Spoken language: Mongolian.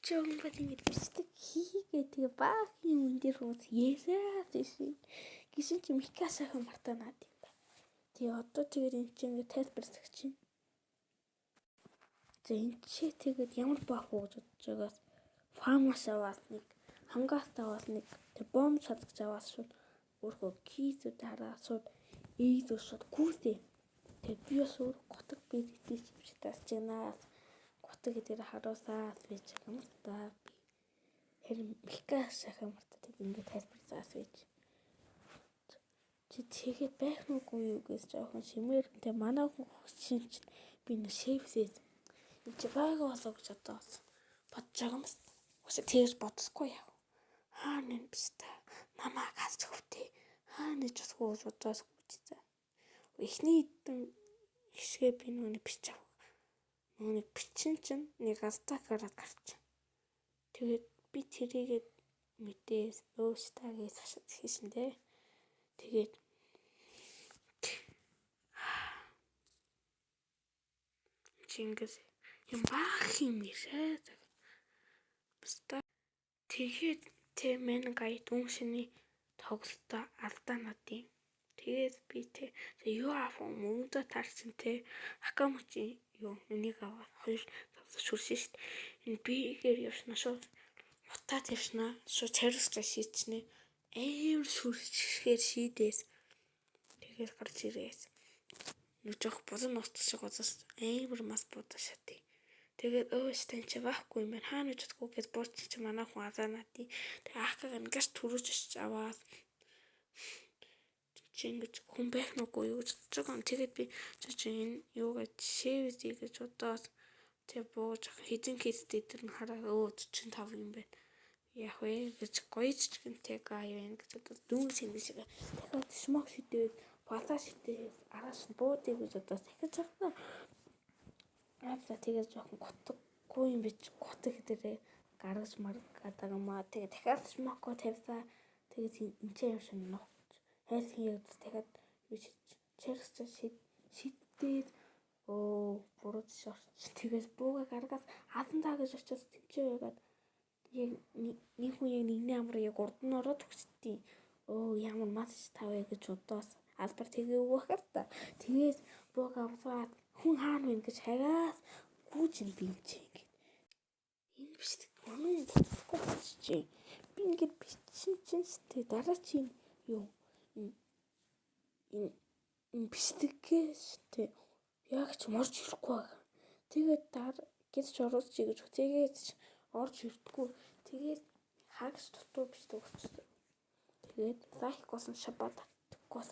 Чөнгөд ингэж бичдэг хийгээ тэгээ баахийн үн дээр хүмүүс яриад байсан. Гисэн чи Микасахан мартанаад юм да. Тэгээ одоо тэгээд энэ чинь ингэ тайлбарлах чинь. За энэ чи тэгээд ямар баах уу гэж бодож байгаас фамас аваад нэг хангаас аваад нэг тэг бомб шалгаж аваад шууд өөрөө кийзүүд хараа шууд ийдүү шууд гүйтээ. Тэг би бас өөр готог бийдээ чи тас чигнаас готог дээр харуусаад байж юм да. Харин Микасахан мартаад ингэ тайлбарлаас байж. Чи тэгээд байх нүггүй юу гэж жоохон шимээр тэг манай хүн чинь би нэг шефсээ энэ чи байгаа болоо гэж одоо бодож байгаа юм. Үгүй тэгж бодохгүй яв. Хаана юм биш та. Намаа газ хөвтэй. Хаана ч бас бодож гүйцээ. Эхний хэсгээ би нүг бичв. Нүг бичин чинь нэг астакараад гарч. Тэгээд би тэрийгээ мэдээс өөстагээс хашаад хийсэн дээ. Тэгээд чингээс юм баах юм нэрээ. Баста тэгээд тэ мен гай дүншний тогстой алдаа надын. Тэгээд би тэ юу аав мөнгө таарсан тэ акамучи юу энийг аваад хоёр шүрсэн шүү дээ. Энэ бигээр явшна шүү. Утаа тавьшна шүү чарсч шийдчихнэ. Амар шүрчгээр шийдээс. Тэгээд гарч ирээс. Нэг жоох болон ноцч шиг гоцос амар мас бодож шатыг. Тэгээд өөстэн чи байхгүй юм байна. Хаана ч удахгүй гэж бууч чи манай хүн азаанати. Тэг ахыг ингээс төрөөж аваад чи ингэж хүн байх нүггүй юу гэж бодож байгаа. Тэгээд би чи энэ юугаа шэвзий гэж удаас тэг бууж хизэн хийстэй дээр нь хараа 45 юм байна. Яг вэ гэж гоёч гэнтэй гай байна гэж одоо дүүн сэнэ шиг. Дахиад смок шидээд пата шидээд араас нь буудыг гэж одоо дахиж авах. Апса тэгээд жоохон готгүй юм бич готог дээрээ гаргаж маргаад байгаа маа. Тэгээд дахиад смоко тавьсаа. Тэгээд энэ ч юм шиг ногч. Хайс хийгээд дахиад юу чирч шидээд буруу шорч. Тэгээд бууга гаргаад хатантаа гэж очиж тэнцээ байгаад яг нэг хүн яг нэгний амар яг урд нь ороод төгсдیں۔ Ямар мас тавэ гэж удаас албар тэгээ өгөх та. Тэгээд бууга аваад хүн хаана вэ гэж хагаас гүйж юм би чи ингээд. Энэ биш үнэн бодохгүй чи. Би ингээд бичин чи дараа чи юу энэ бистгээс тэ яг ч морж ирэхгүй байгаа. Тэгээд гэж ороод чи гэж тэгээд орж ирдэггүй. Тэгээд хагас дутуу биш төгссөн. Тэгээд лайк болсон шабаад тэггүйс